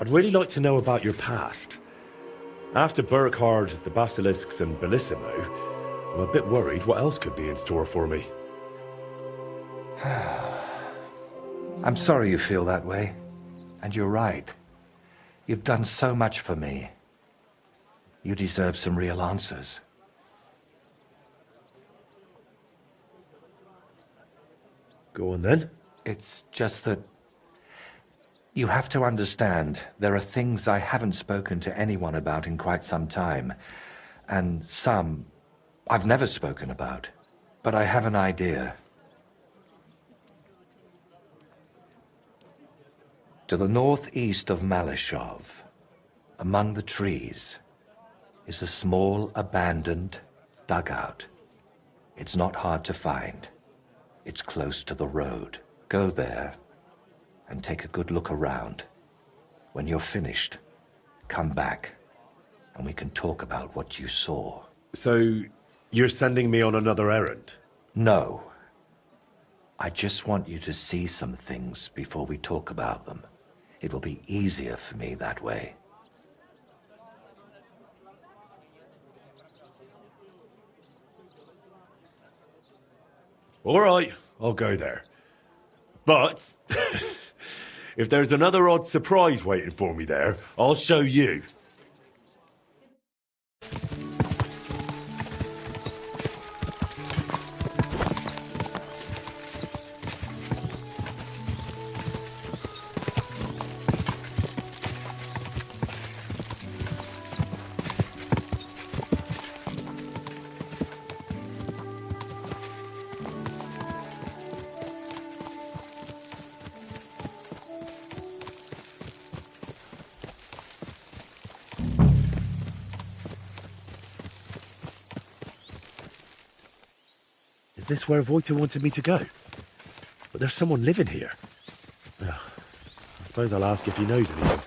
I'd really like to know about your past. After Burkhard, the Basilisks, and Bellissimo, I'm a bit worried what else could be in store for me. I'm sorry you feel that way. And you're right. You've done so much for me. You deserve some real answers. Go on then. It's just that you have to understand, there are things I haven't spoken to anyone about in quite some time, and some I've never spoken about. But I have an idea. To the northeast of Maleshov, among the trees, is a small abandoned dugout. It's not hard to find. It's close to the road. Go there and take a good look around. When you're finished, come back and we can talk about what you saw. So, you're sending me on another errand? No. I just want you to see some things before we talk about them. It will be easier for me that way. All right, I'll go there. But if there's another odd surprise waiting for me there, I'll show you. Is this where Voyta wanted me to go? But there's someone living here. Well, I suppose I'll ask if he knows anything.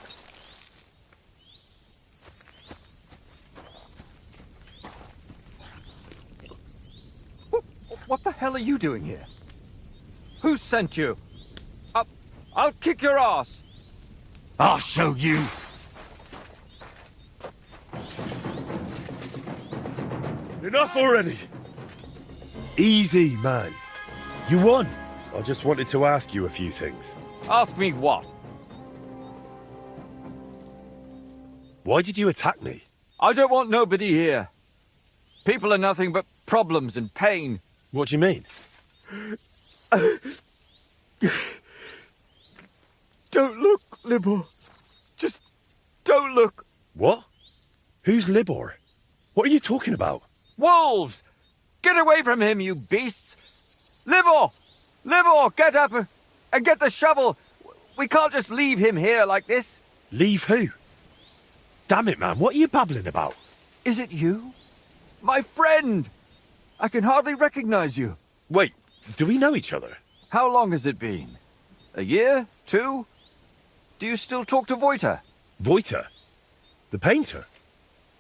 What the hell are you doing here? Who sent you? I'll kick your ass! I'll show you! Enough already! Easy, man. You won. I just wanted to ask you a few things. Ask me what? Why did you attack me? I don't want nobody here. People are nothing but problems and pain. What do you mean? Don't look, Libor. Just don't look. What? Who's Libor? What are you talking about? Wolves! Get away from him, you beasts! Libor! Libor, get up and get the shovel! We can't just leave him here like this. Leave who? Damn it, man, what are you babbling about? Is it you? My friend! I can hardly recognize you. Wait, do we know each other? How long has it been? A year? 2? Do you still talk to Voyta? Voyta? The painter?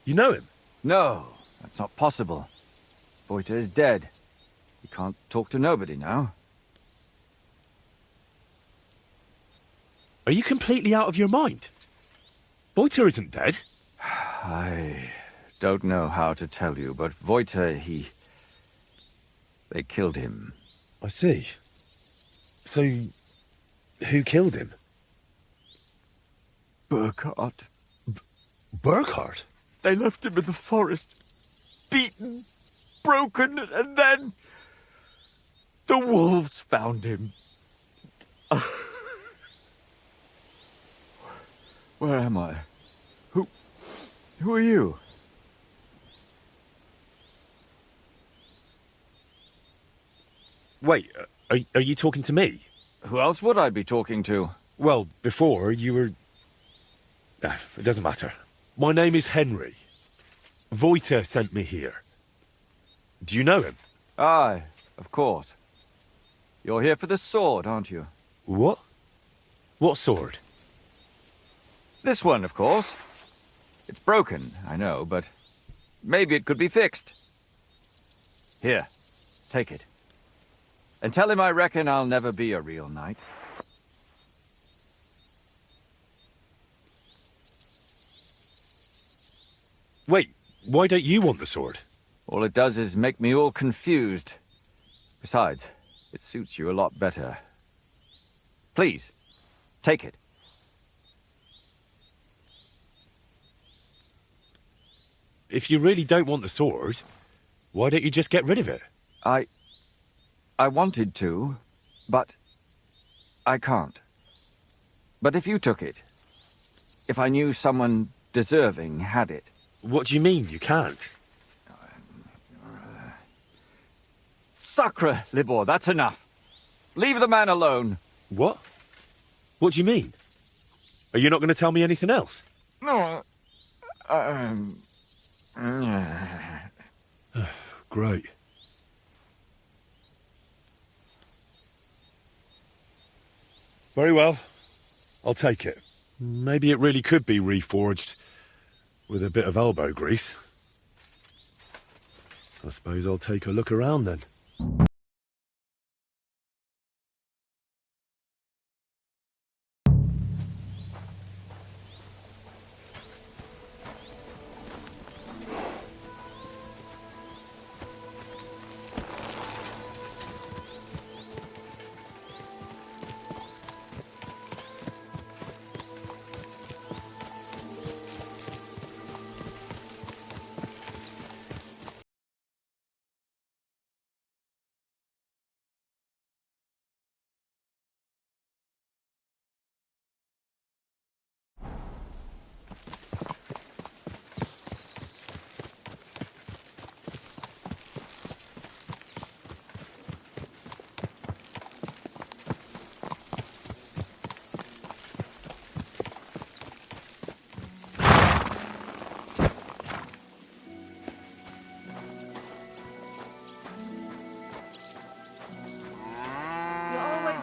You know him? No, that's not possible. Voyta is dead. You can't talk to nobody now. Are you completely out of your mind? Voyta isn't dead. I don't know how to tell you, but Voyta, they killed him. I see. So, who killed him? Burkhard. Burkhard? They left him in the forest, beaten, broken, and then the wolves found him. Where am I? Who are you? Wait, are you talking to me? Who else would I be talking to? Well, before you were... it doesn't matter. My name is Henry. Voyta sent me here. Do you know him? Aye, of course. You're here for the sword, aren't you? What? What sword? This one, of course. It's broken, I know, but maybe it could be fixed. Here, take it. And tell him I reckon I'll never be a real knight. Wait, why don't you want the sword? All it does is make me all confused. Besides, it suits you a lot better. Please, take it. If you really don't want the sword, why don't you just get rid of it? I wanted to, but I can't. But if you took it, if I knew someone deserving had it... What do you mean, you can't? Sacre, Libor, that's enough. Leave the man alone. What? What do you mean? Are you not going to tell me anything else? No. Great. Very well. I'll take it. Maybe it really could be reforged with a bit of elbow grease. I suppose I'll take a look around then.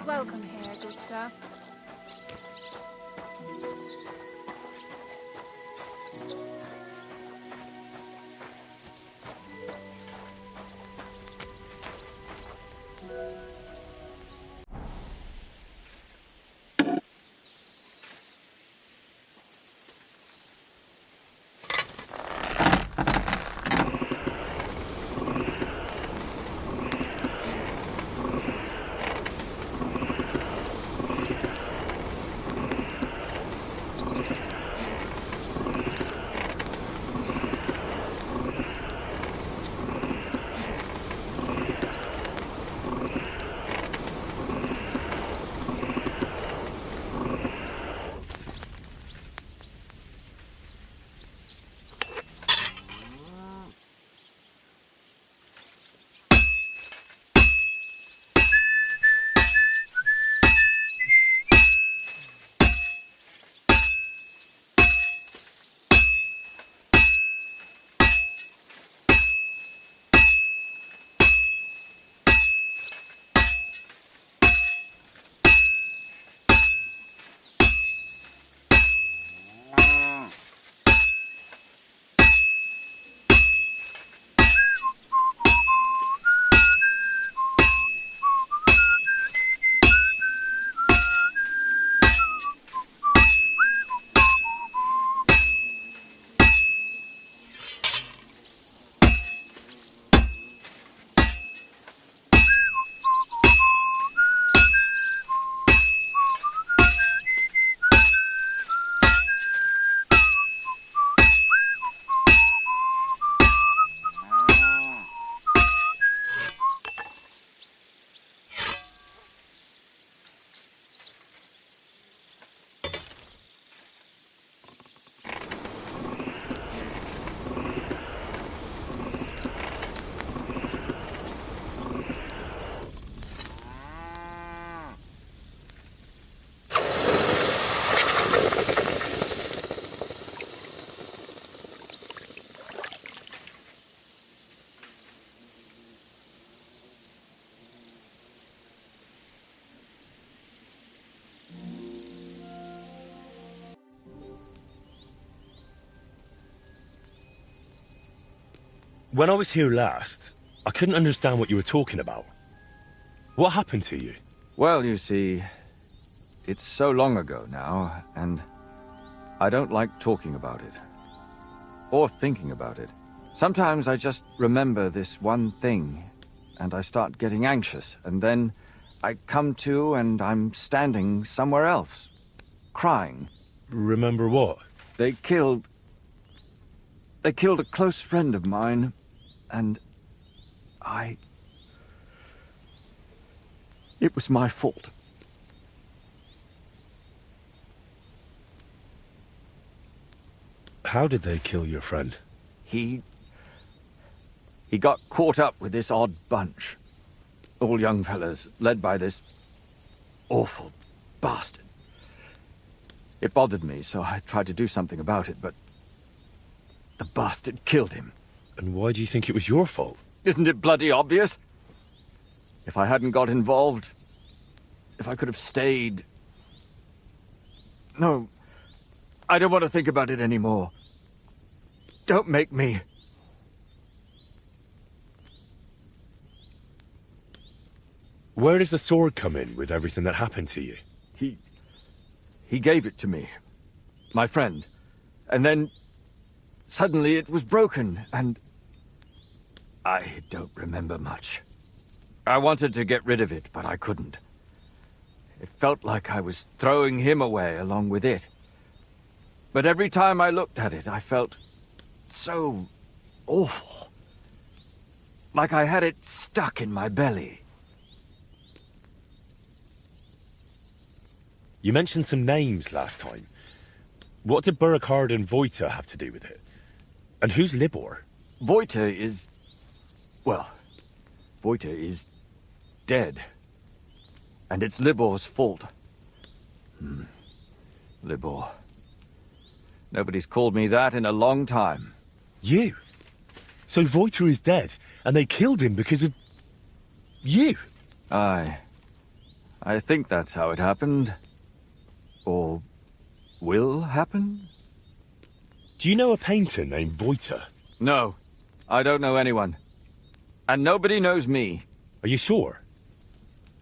Welcome here, good sir. When I was here last, I couldn't understand what you were talking about. What happened to you? Well, you see, it's so long ago now, and I don't like talking about it. or thinking about it. Sometimes I just remember this one thing, and I start getting anxious, and then I come to and I'm standing somewhere else, crying. Remember what? They killed a close friend of mine, and it was my fault. How did they kill your friend? He got caught up with this odd bunch. All young fellas, led by this awful bastard. It bothered me, so I tried to do something about it, but the bastard killed him. And why do you think it was your fault? Isn't it bloody obvious? If I hadn't got involved, if I could have stayed... No, I don't want to think about it anymore. Don't make me. Where does the sword come in with everything that happened to you? He gave it to me. My friend. And then... suddenly it was broken, and... I don't remember much. I wanted to get rid of it, but I couldn't. It felt like I was throwing him away along with it. But every time I looked at it, I felt so awful. Like I had it stuck in my belly. You mentioned some names last time. What did Burkhard and Voyta have to do with it? And who's Libor? Voyta is... well, Voyta is dead. And it's Libor's fault. Libor. Nobody's called me that in a long time. You? So Voyta is dead, and they killed him because of... you? I think that's how it happened. Or will happen? Do you know a painter named Voyta? No, I don't know anyone. And nobody knows me. Are you sure?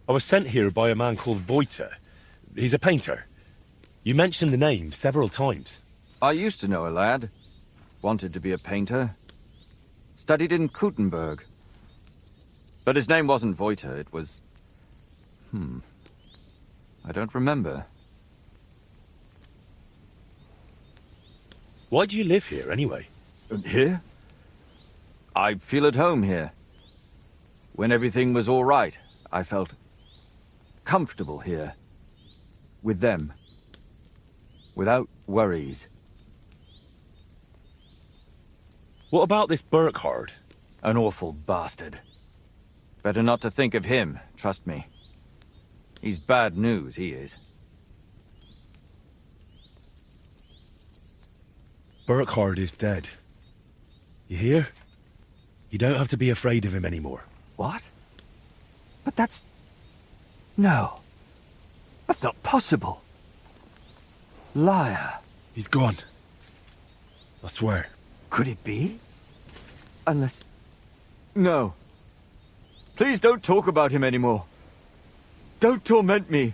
I was sent here by a man called Voyta. He's a painter. You mentioned the name several times. I used to know a lad. Wanted to be a painter. Studied in Kuttenberg. But his name wasn't Voyta, it was... I don't remember. Why do you live here, anyway? Here? I feel at home here. When everything was all right, I felt comfortable here. With them. Without worries. What about this Burkhard? An awful bastard. Better not to think of him, trust me. He's bad news, he is. Burkhard is dead. You hear? You don't have to be afraid of him anymore. What? But that's... No. That's not possible. Liar. He's gone. I swear. Could it be? Unless... No. Please don't talk about him anymore. Don't torment me.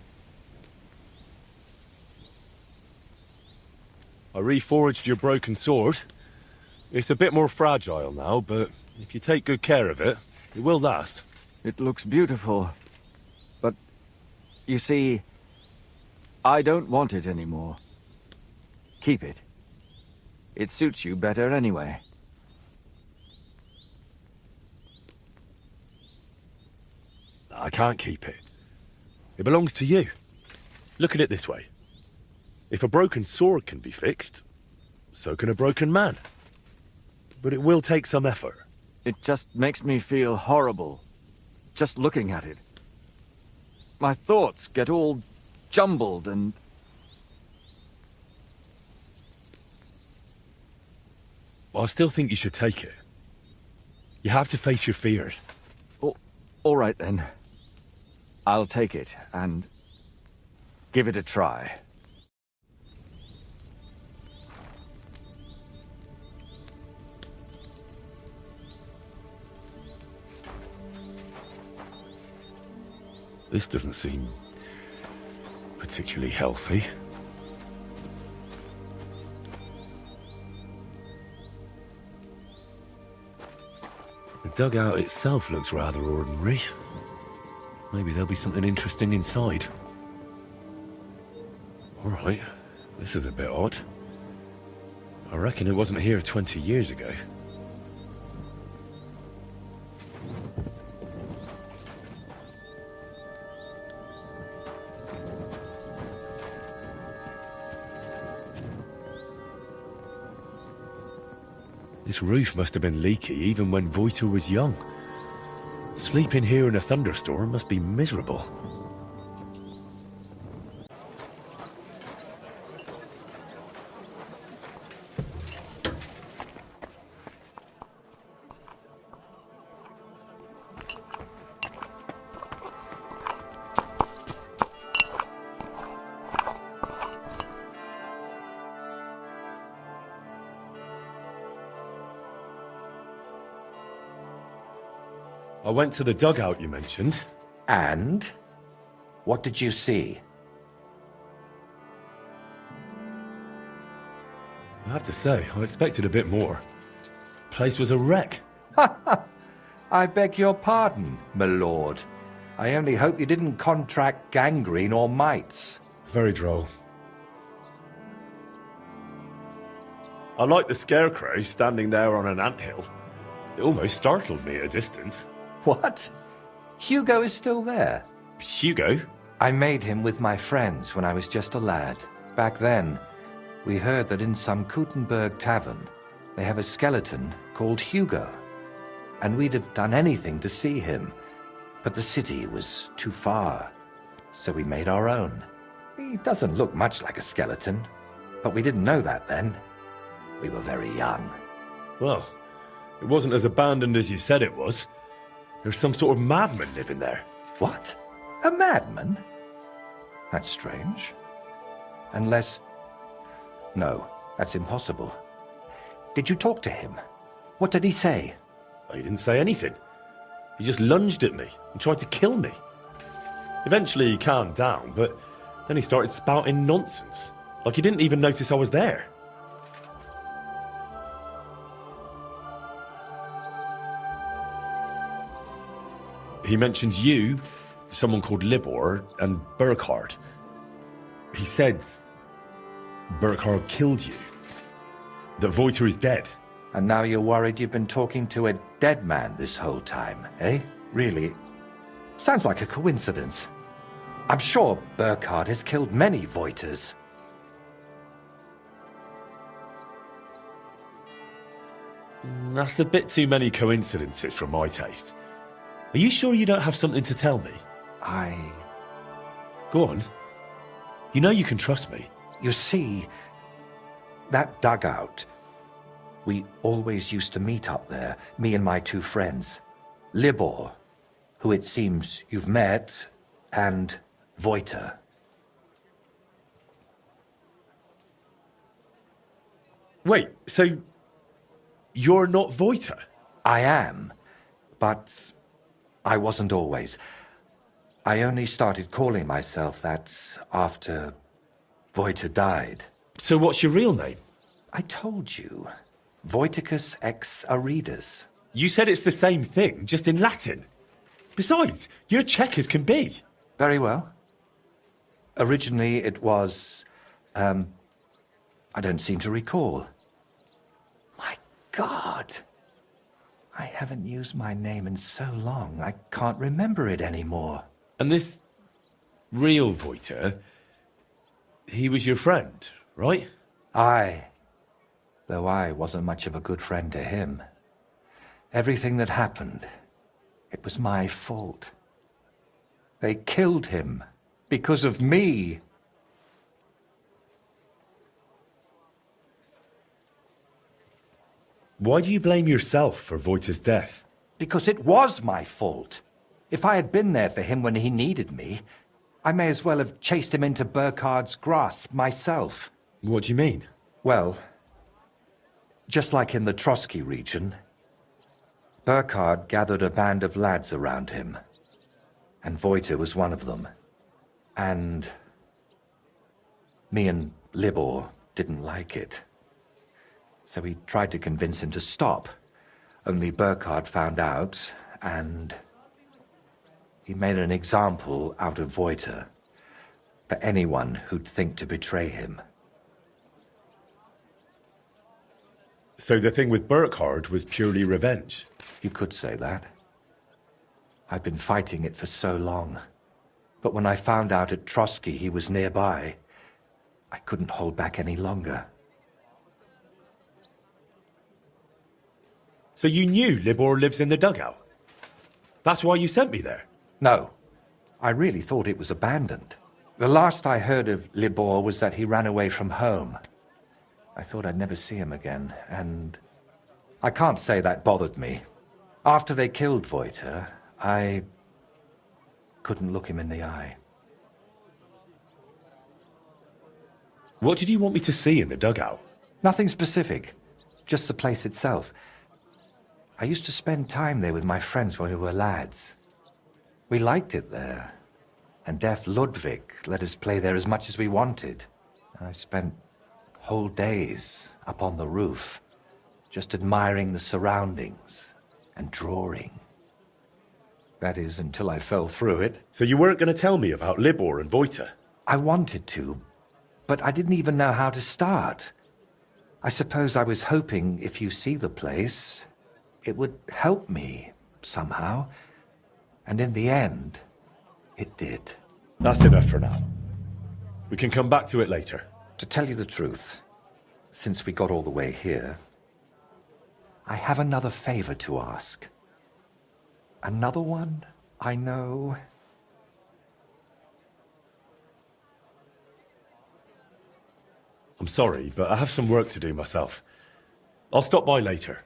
I reforged your broken sword. It's a bit more fragile now, but if you take good care of it, it will last. It looks beautiful. But, you see, I don't want it anymore. Keep it. It suits you better anyway. I can't keep it. It belongs to you. Look at it this way. If a broken sword can be fixed, so can a broken man. But it will take some effort. It just makes me feel horrible, just looking at it. My thoughts get all jumbled and... I still think you should take it. You have to face your fears. All right then. I'll take it and give it a try. This doesn't seem particularly healthy. The dugout itself looks rather ordinary. Maybe there'll be something interesting inside. Alright, this is a bit odd. I reckon it wasn't here 20 years ago. This roof must have been leaky even when Voyta was young. Sleeping here in a thunderstorm must be miserable. I went to the dugout you mentioned. And? What did you see? I have to say, I expected a bit more. Place was a wreck. I beg your pardon, my lord. I only hope you didn't contract gangrene or mites. Very droll. I like the scarecrow standing there on an anthill. It almost startled me at a distance. What? Hugo is still there? Hugo? I made him with my friends when I was just a lad. Back then, we heard that in some Kuttenberg tavern, they have a skeleton called Hugo. And we'd have done anything to see him. But the city was too far, so we made our own. He doesn't look much like a skeleton, but we didn't know that then. We were very young. Well, it wasn't as abandoned as you said it was. There's some sort of madman living there. What? A madman? That's strange. Unless... No, that's impossible. Did you talk to him? What did he say? He didn't say anything. He just lunged at me and tried to kill me. Eventually he calmed down, but then he started spouting nonsense. Like he didn't even notice I was there. He mentioned you, someone called Libor, and Burkhard. He said Burkhard killed you. That Voyta is dead. And now you're worried you've been talking to a dead man this whole time, eh? Really? Sounds like a coincidence. I'm sure Burkhard has killed many Voytas. That's a bit too many coincidences for my taste. Are you sure you don't have something to tell me? Go on. You know you can trust me. You see, that dugout, we always used to meet up there, me and my two friends. Libor, who it seems you've met, and Voyta. Wait, so you're not Voyta? I am, but I wasn't always. I only started calling myself that after Voyta died. So what's your real name? I told you. Voiticus ex Aridus. You said it's the same thing, just in Latin. Besides, you're Czech as can be. Very well. Originally it was, I don't seem to recall. My God! I haven't used my name in so long, I can't remember it anymore. And this real Voyta, he was your friend, right? Aye. Though I wasn't much of a good friend to him. Everything that happened, it was my fault. They killed him because of me. Why do you blame yourself for Voyta's death? Because it was my fault. If I had been there for him when he needed me, I may as well have chased him into Burkhard's grasp myself. What do you mean? Well, just like in the Trotsky region, Burkhard gathered a band of lads around him, and Voyta was one of them. And me and Libor didn't like it. So we tried to convince him to stop. Only Burkhard found out, and he made an example out of Voyta for anyone who'd think to betray him. So the thing with Burkhard was purely revenge? You could say that. I'd been fighting it for so long. But when I found out at Trotsky he was nearby, I couldn't hold back any longer. So you knew Libor lives in the dugout? That's why you sent me there? No. I really thought it was abandoned. The last I heard of Libor was that he ran away from home. I thought I'd never see him again, and I can't say that bothered me. After they killed Voyta, I couldn't look him in the eye. What did you want me to see in the dugout? Nothing specific, just the place itself. I used to spend time there with my friends when we were lads. We liked it there, and deaf Ludwig let us play there as much as we wanted. I spent whole days up on the roof, just admiring the surroundings and drawing. That is, until I fell through it. So you weren't going to tell me about Libor and Voyta? I wanted to, but I didn't even know how to start. I suppose I was hoping if you see the place, it would help me somehow. And in the end, it did. That's enough for now. We can come back to it later. To tell you the truth, since we got all the way here, I have another favor to ask. Another one, I know. I'm sorry, but I have some work to do myself. I'll stop by later.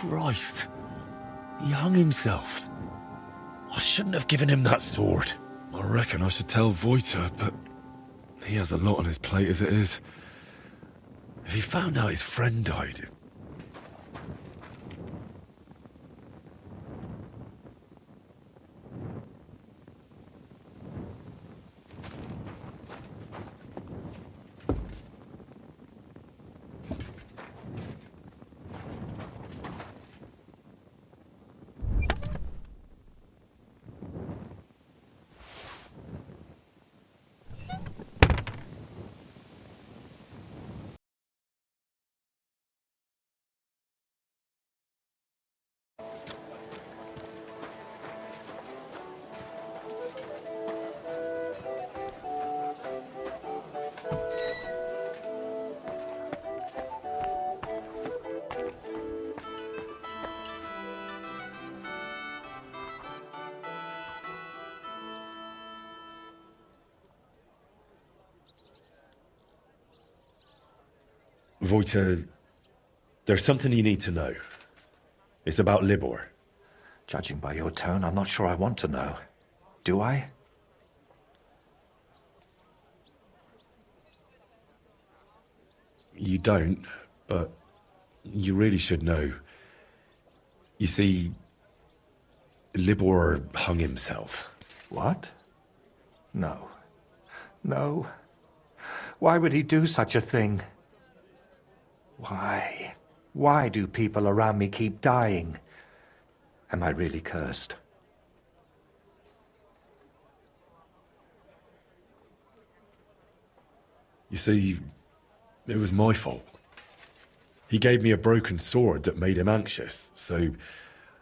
Christ. He hung himself. I shouldn't have given him that sword. I reckon I should tell Voyta, but he has a lot on his plate as it is. If he found out his friend died... Voyta, there's something you need to know. It's about Libor. Judging by your tone, I'm not sure I want to know. Do I? You don't, but you really should know. You see, Libor hung himself. What? No. No. Why would he do such a thing? Why? Why do people around me keep dying? Am I really cursed? You see, it was my fault. He gave me a broken sword that made him anxious, so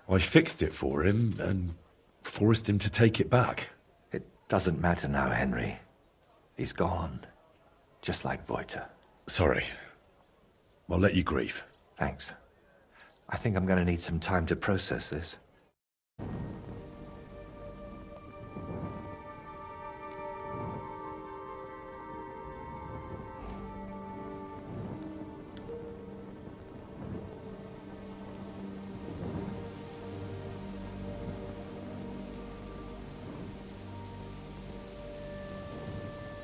I fixed it for him and forced him to take it back. It doesn't matter now, Henry. He's gone. Just like Voyta. Sorry. I'll let you grieve. Thanks. I think I'm going to need some time to process this.